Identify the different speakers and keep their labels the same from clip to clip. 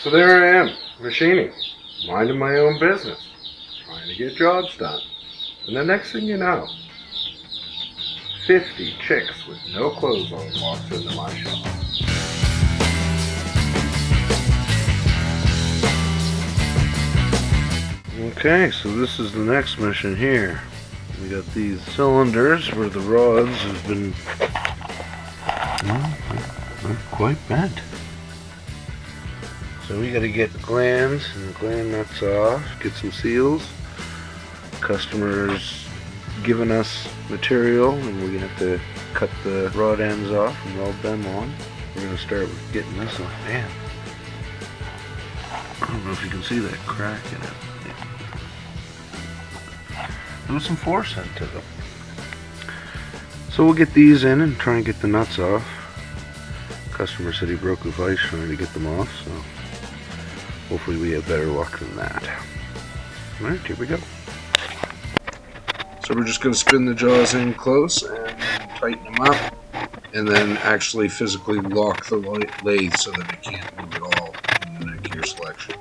Speaker 1: So there I am, machining, minding my own business, trying to get jobs done. And the next thing you know, 50 chicks with no clothes on walks into my shop. Okay, so this is the next mission here. We got these cylinders where the rods have been not quite bent. So we got to get the glands and the gland nuts off, get some seals. Customers giving us material, and we're gonna have to cut the rod ends off and weld them on. We're gonna start with getting this off. Man, I don't know if you can see that crack in it. There was some force into them. So we'll get these in and try and get the nuts off. Customer said he broke the vise trying to get them off, so hopefully we have better luck than that. Alright, here we go. So we're just going to spin the jaws in close and tighten them up, and then actually physically lock the lathe so that it can't move at all in the neck gear selection.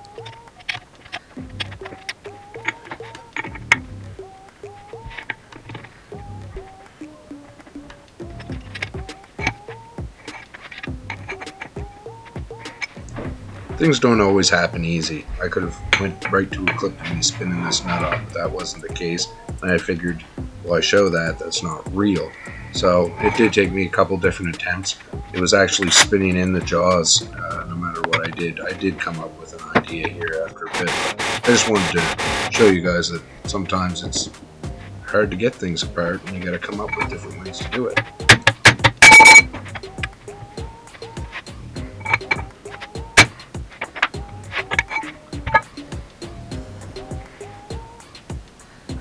Speaker 1: Things don't always happen easy. I could have went right to a clip to me spinning this nut off, but that wasn't the case. And I figured, well, I show that, that's not real. So it did take me a couple different attempts. It was actually spinning in the jaws, no matter what I did come up with an idea here after a bit. I just wanted to show you guys that sometimes it's hard to get things apart and you gotta come up with different ways to do it.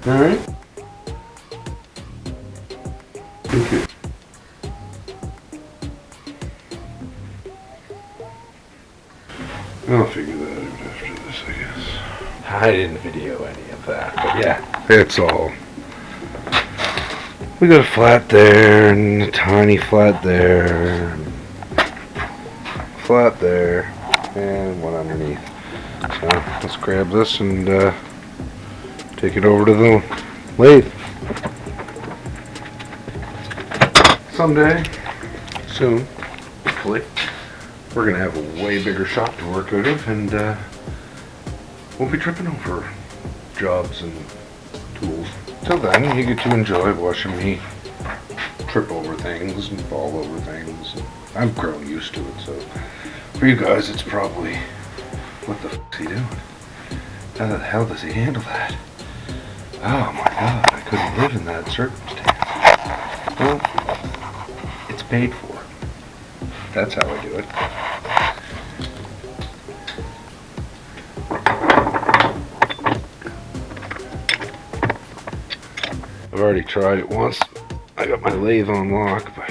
Speaker 1: Alright. Okay. I'll figure that out after this, I guess. I didn't video any of that, but yeah, it's all. We got a flat there, and a tiny flat there, and flat there, and one underneath. So let's grab this and take it over to the lathe. Someday, soon, hopefully, we're going to have a way bigger shop to work out of, and won't be tripping over jobs and tools. Till then, you get to enjoy watching me trip over things and fall over things. I've grown used to it, so for you guys, it's probably, what the f*** is he doing? How the hell does he handle that? Oh my god, I couldn't live in that circumstance. Well, it's paid for. That's how I do it. I've already tried it once. I got my lathe on lock, but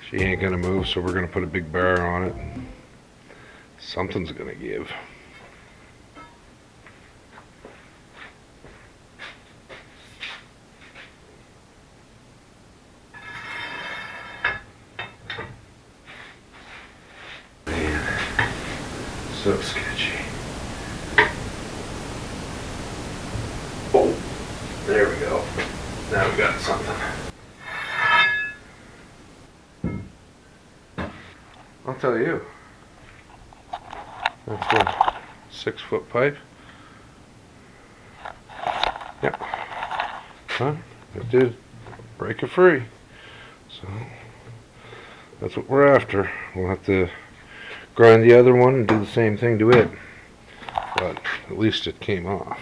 Speaker 1: she ain't gonna move, so we're gonna put a big bar on it. Something's gonna give. So sketchy. Oh, there we go. Now we got something. I'll tell you. That's a 6-foot pipe. Yep. Huh? It did break it free. So that's what we're after. We'll have to grind the other one and do the same thing to it, but at least it came off.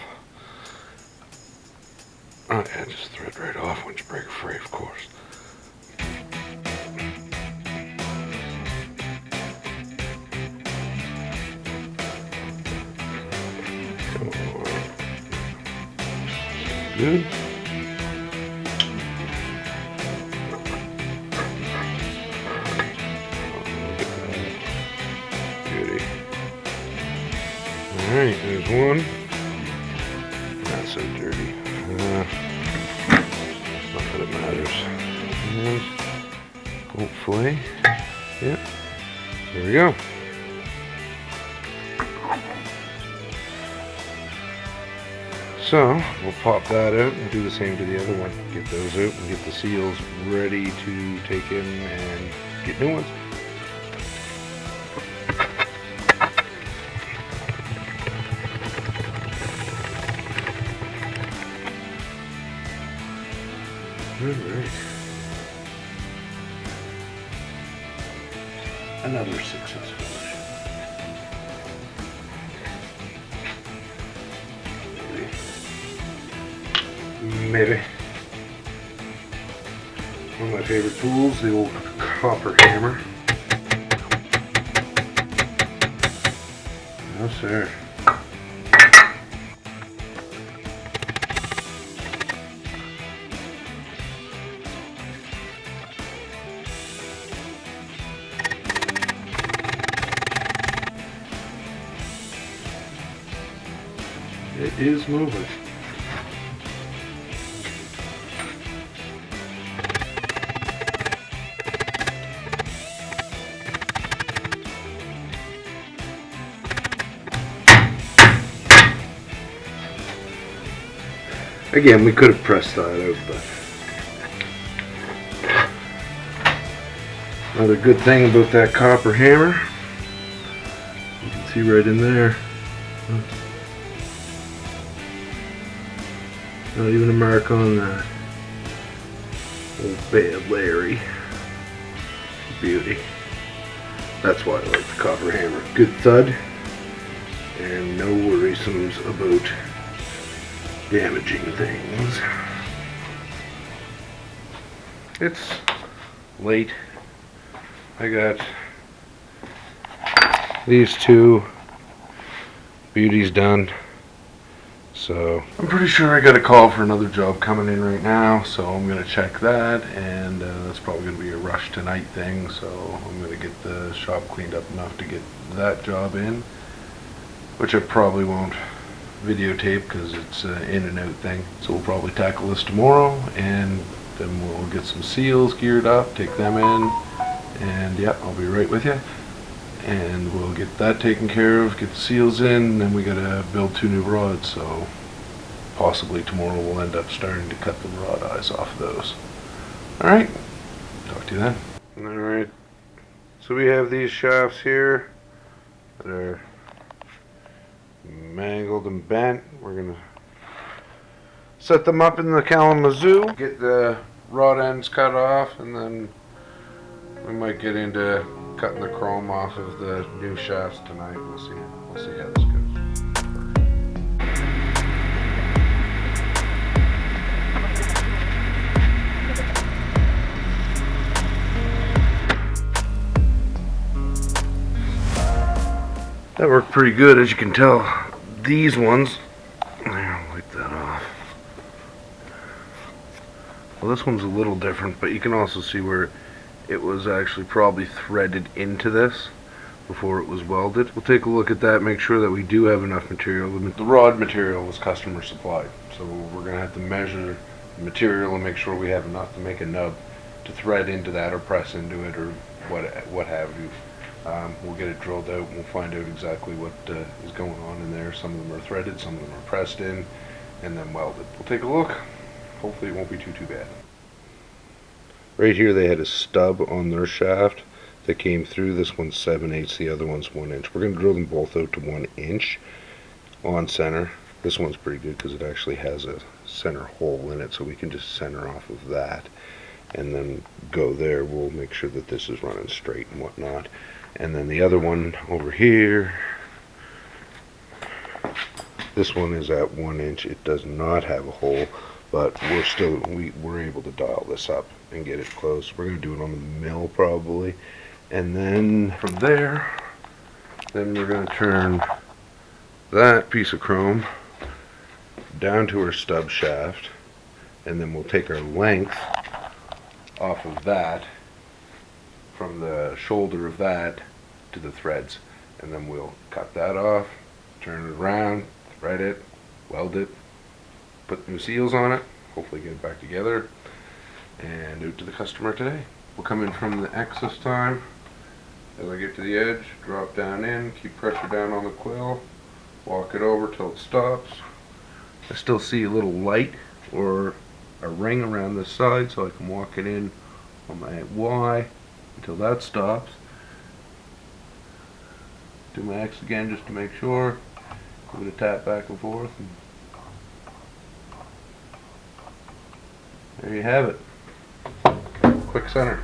Speaker 1: Oh yeah, just thread right off once you break it free, of course. Come on. Good. Alright, there's one. Not so dirty. Not that it matters. And hopefully, yep. There we go. So we'll pop that out and do the same to the other one. Get those out and get the seals ready to take in and get new ones. Alright. Another successful mission. Maybe. One of my favorite tools, the old copper hammer. No sir. It is moving. Again, we could have pressed that out, but another good thing about that copper hammer, you can see right in there. Not even a mark on that. Old Bad Larry. Beauty. That's why I like the copper hammer. Good thud and no worrisomes about damaging things. It's late. I got these two beauties done. So I'm pretty sure I got a call for another job coming in right now, so I'm going to check that, and that's probably going to be a rush tonight thing, so I'm going to get the shop cleaned up enough to get that job in, which I probably won't videotape because it's an in and out thing. So we'll probably tackle this tomorrow, and then we'll get some seals geared up, take them in, and yeah, I'll be right with you. And we'll get that taken care of, get the seals in, and then we gotta build 2 new rods, so possibly tomorrow we'll end up starting to cut the rod eyes off of those. Alright, talk to you then. Alright, so we have these shafts here that are mangled and bent. We're gonna set them up in the Kalamazoo, get the rod ends cut off, and then we might get into cutting the chrome off of the new shafts tonight. We'll see how this goes. That worked pretty good, as you can tell. These ones, I'll wipe that off. Well, this one's a little different, but you can also see where it was actually probably threaded into this before it was welded. We'll take a look at that, make sure that we do have enough material. The rod material was customer supplied, so we're going to have to measure the material and make sure we have enough to make a nub to thread into that or press into it or what have you. We'll get it drilled out and we'll find out exactly what is going on in there. Some of them are threaded, some of them are pressed in, and then welded. We'll take a look. Hopefully it won't be too bad. Right here they had a stub on their shaft that came through. This one's 7/8, the other one's 1 inch. We're going to drill them both out to 1 inch on center. This one's pretty good because it actually has a center hole in it, so we can just center off of that and then go there. We'll make sure that this is running straight and whatnot. And then the other one over here, this one is at 1 inch. It does not have a hole, but we're able to dial this up and get it close. We're going to do it on the mill probably, and then from there, then we're going to turn that piece of chrome down to our stub shaft, and then we'll take our length off of that from the shoulder of that to the threads, and then we'll cut that off, turn it around, thread it, weld it, put new seals on it, hopefully get it back together, and out to the customer today. We'll come in from the X this time. As I get to the edge, drop down in, keep pressure down on the quill, walk it over till it stops, I still see a little light or a ring around the side, so I can walk it in on my Y until that stops. Do my X again just to make sure. Give it a tap back and forth. And there you have it. Quick center.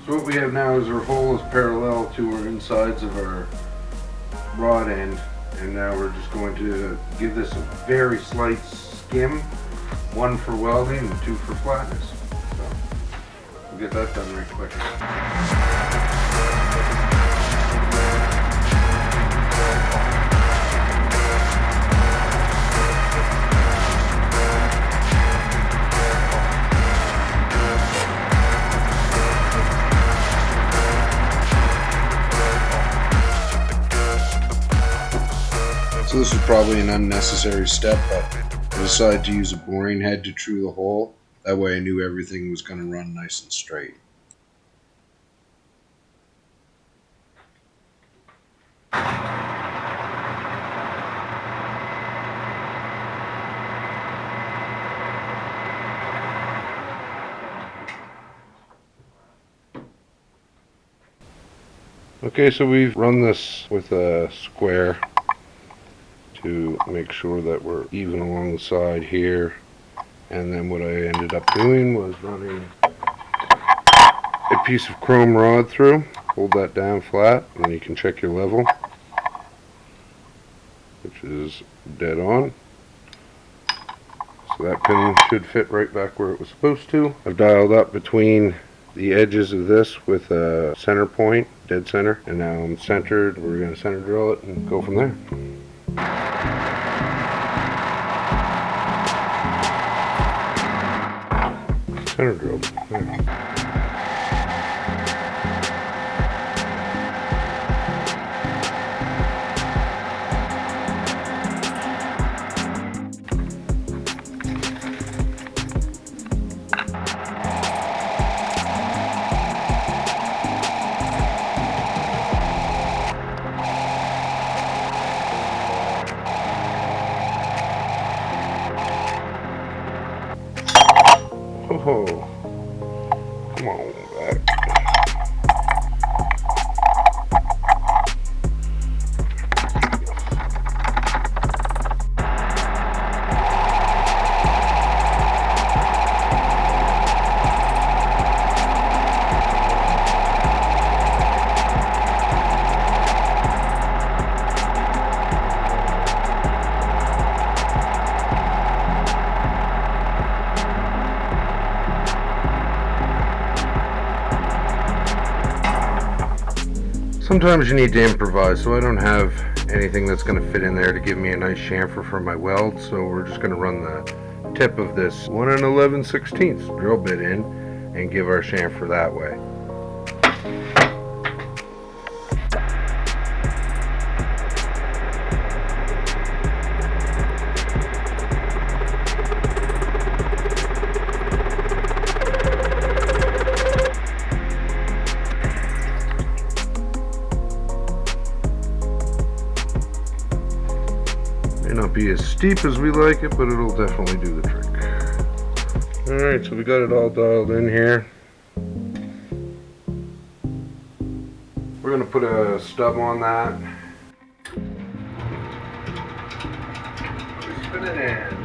Speaker 1: So what we have now is our hole is parallel to our insides of our rod end, and now we're just going to give this a very slight skim, 1 for welding and 2 for flatness. So we'll get that done right quick.
Speaker 2: So this was probably an unnecessary step, but I decided to use a boring head to true the hole. That way I knew everything was going to run nice and straight.
Speaker 1: Okay, so we've run this with a square to make sure that we're even along the side here, and then what I ended up doing was running a piece of chrome rod through, hold that down flat, and then you can check your level, which is dead on. So that pin should fit right back where it was supposed to. I've dialed up between the edges of this with a center point, dead center, and now I'm centered. We're going to center drill it and go from there. Center drilled. There. Oh, come on back. Sometimes you need to improvise, so I don't have anything that's going to fit in there to give me a nice chamfer for my weld, so we're just going to run the tip of this 1 11/16 drill bit in and give our chamfer that way. May not be as steep as we like it, but it'll definitely do the trick. Alright, so we got it all dialed in here. We're going to put a stub on that. Spin it in.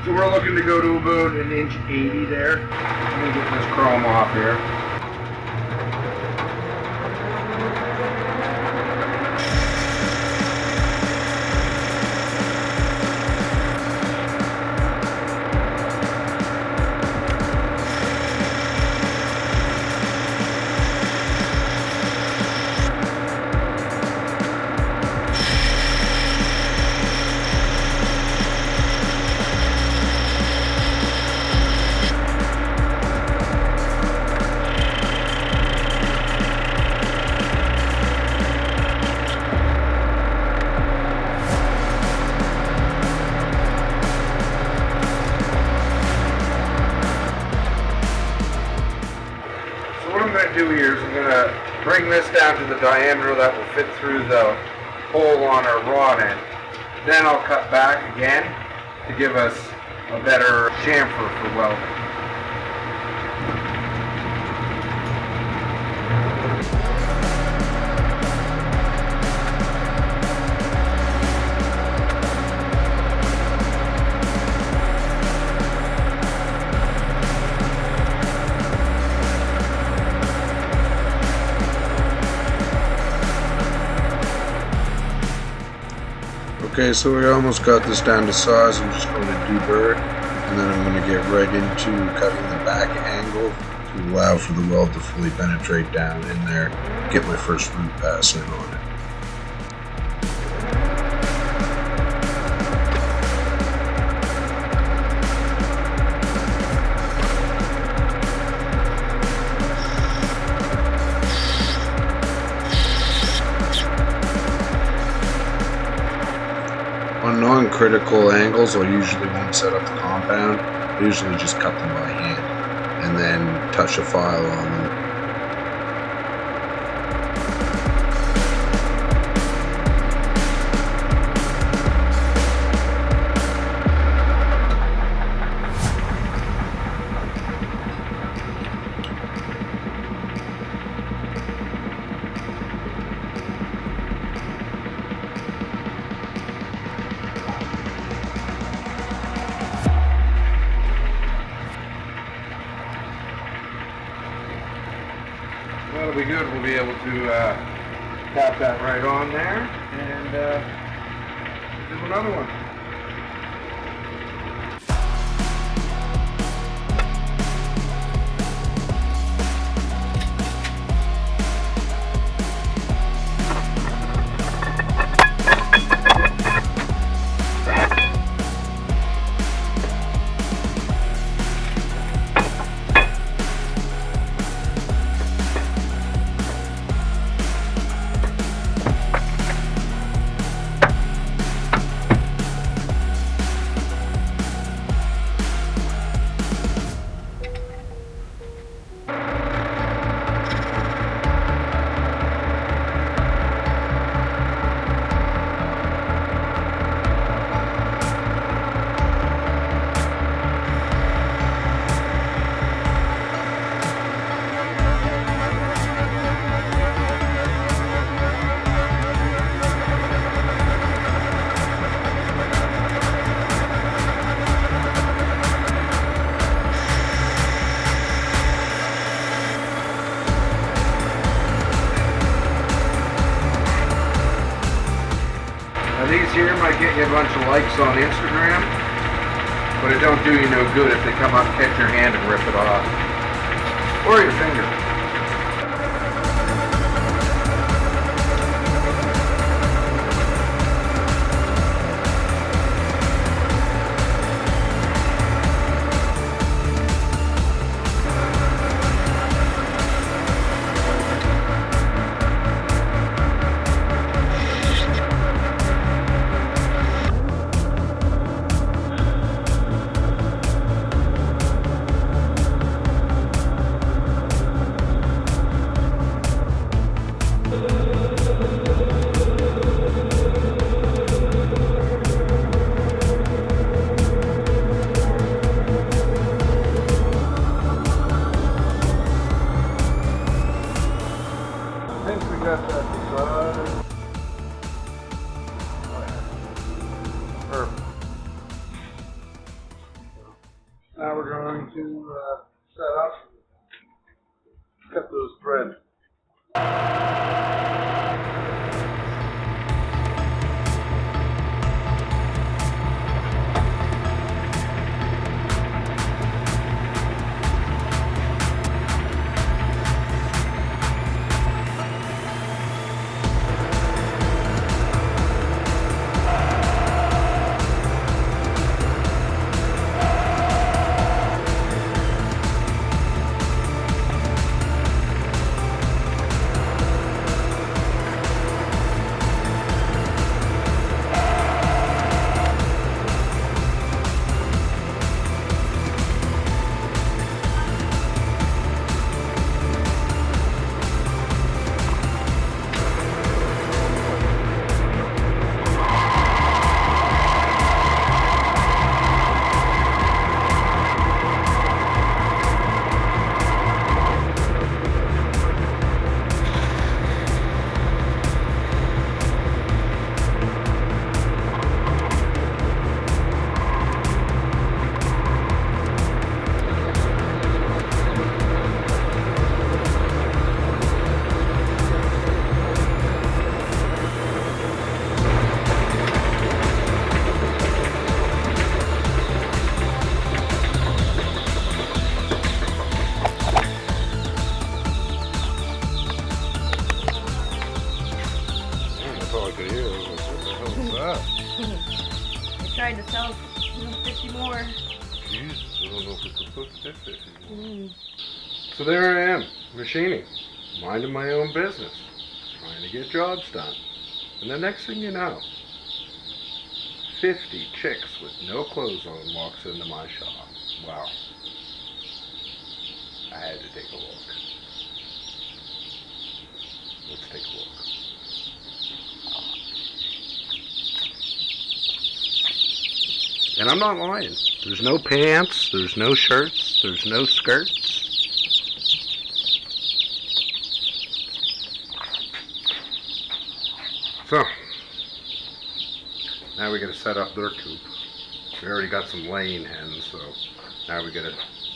Speaker 2: So we're looking to go to about 1.80 inch there. Let me get this chrome off here. Do here is I'm going to bring this down to the diameter that will fit through the hole on our rod end. Then I'll cut back again to give us a better chamfer for welding. Okay, so we almost got this down to size. I'm just going to deburr, and then I'm going to get right into cutting the back angle to allow for the weld to fully penetrate down in there, get my first root pass in on it. On non-critical angles, I usually won't set up the compound. I usually just cut them by hand and then touch a file on them. That'll be good. We'll be able to tap that right on there and do another one. These here might get you a bunch of likes on Instagram, but it don't do you no good if they come up, catch your hand and rip it off. Or your finger. Got that side. Oh, yeah. Perfect.
Speaker 1: cut those threads.
Speaker 3: I tried to sell 50 more.
Speaker 1: Jesus, I don't know if it's supposed to fit 50 more. So there I am, machining, minding my own business, trying to get jobs done. And the next thing you know, 50 chicks with no clothes on walks into my shop. Wow. I had to take a look. Let's take a look. And I'm not lying. There's no pants, there's no shirts, there's no skirts. So, now we gotta set up their coop. We already got some laying hens, so now we gotta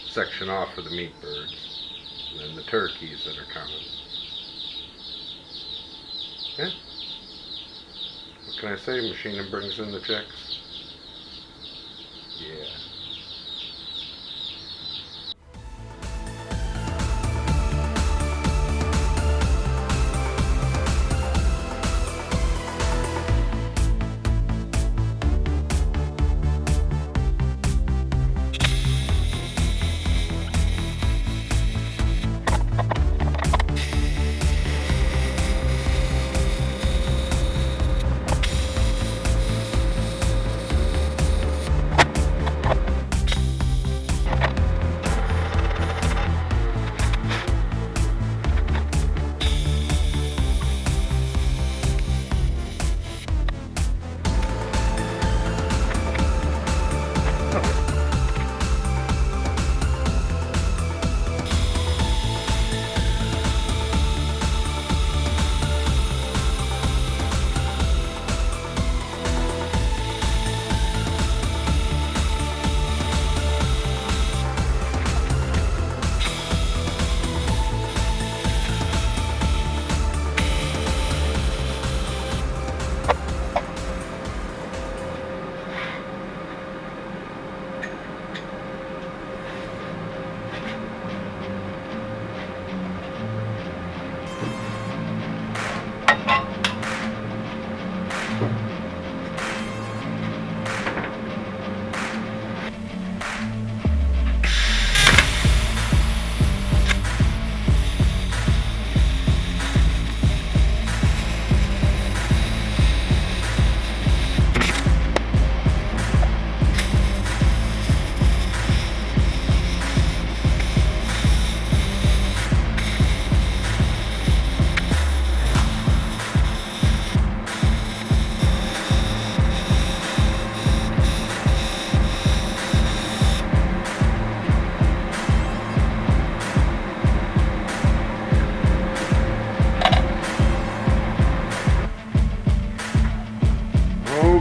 Speaker 1: section off for the meat birds. And then the turkeys that are coming. Yeah. What can I say? Machining brings in the checks. Yeah.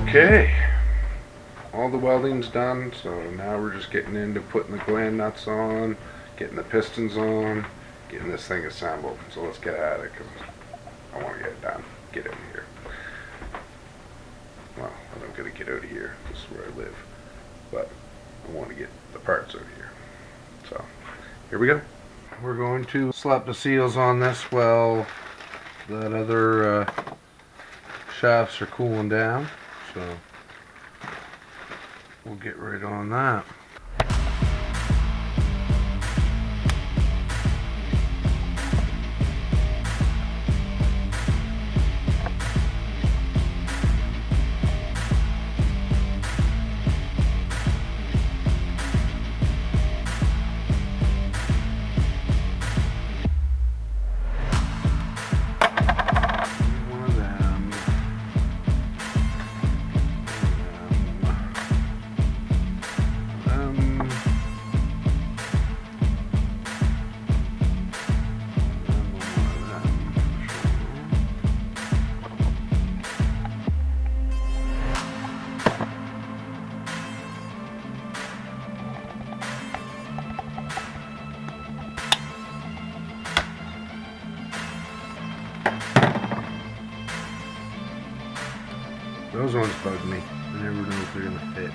Speaker 1: Okay, all the welding's done, so now we're just getting into putting the gland nuts on, getting the pistons on, getting this thing assembled. So let's get at it, because I want to get it done. Get out of here. Well, I'm not going to get out of here. This is where I live. But I want to get the parts out of here. So, here we go. We're going to slap the seals on this while that other shafts are cooling down. So, we'll get right on that. Those ones bug me. I never know if they're gonna fit.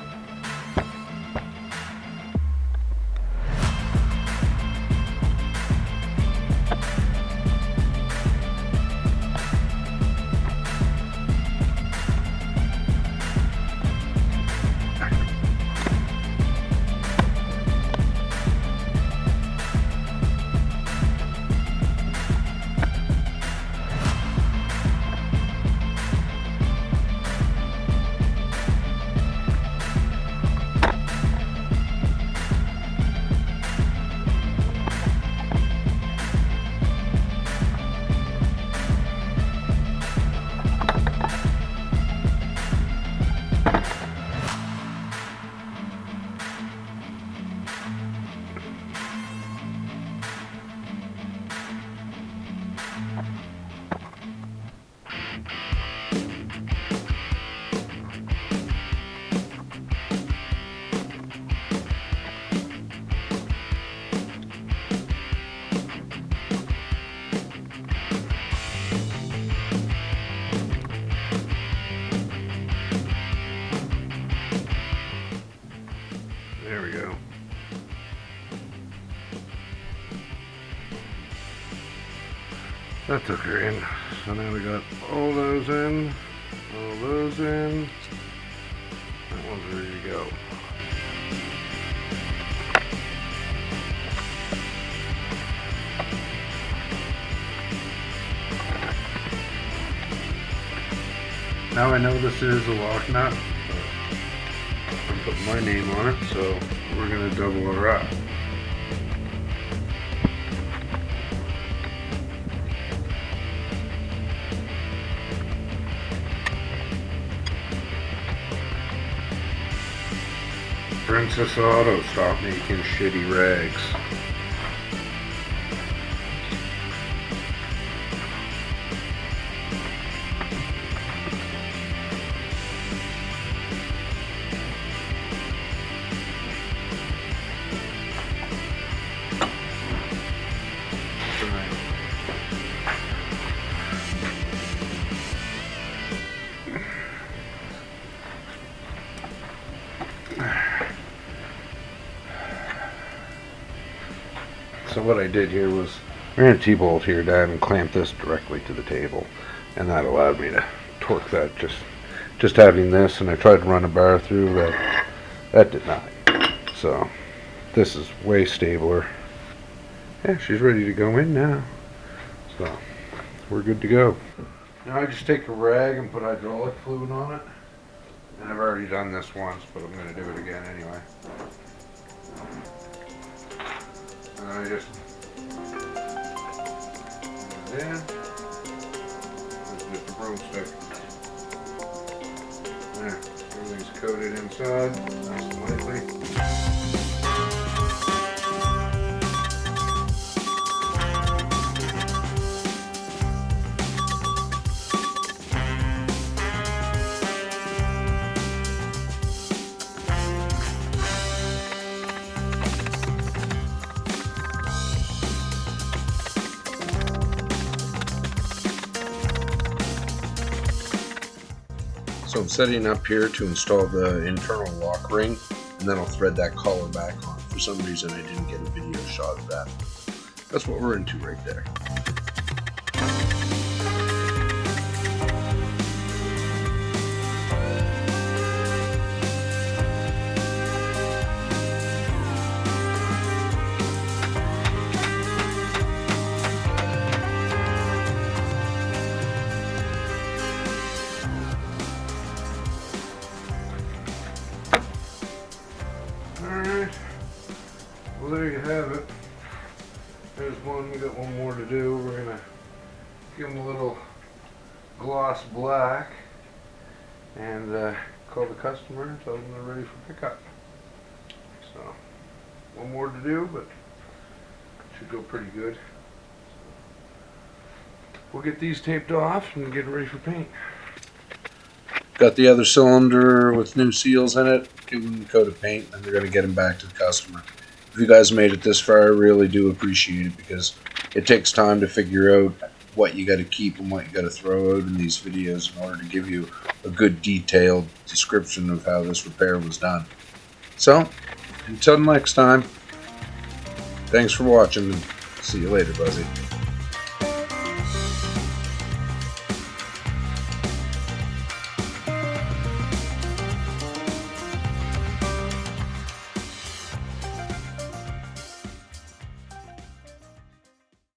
Speaker 1: There we go. That took her in. So now we got all those in, all those in. That one's ready to go. Now I know this is a lock nut. Put my name on it, so we're gonna double her up. Princess Auto, stop making shitty rags. So what I did here was, we're going to T-bolt here down and clamp this directly to the table, and that allowed me to torque that just having this. And I tried to run a bar through, but that did not. So this is way stabler. Yeah, she's ready to go in now, so we're good to go. Now I just take a rag and put hydraulic fluid on it, and I've already done this once, but I'm going to do it again anyway. And then I just put it in. It's just a broomstick. There, everything's coated inside, nice and lightly.
Speaker 2: So I'm setting up here to install the internal lock ring, and then I'll thread that collar back on. For some reason I didn't get a video shot of that. That's what we're into right there.
Speaker 1: Alright, well there you have it. There's one, we got one more to do. We're gonna give them a little gloss black and call the customer and tell them they're ready for pickup. So, one more to do, but should go pretty good. We'll get these taped off and get ready for paint.
Speaker 2: Got the other cylinder with new seals in it, giving the coat of paint, and they're going to get them back to the customer. If you guys made it this far, I really do appreciate it, because it takes time to figure out what you got to keep and what you got to throw out in these videos in order to give you a good detailed description of how this repair was done. So, until next time, thanks for watching, and see you later, Buzzy.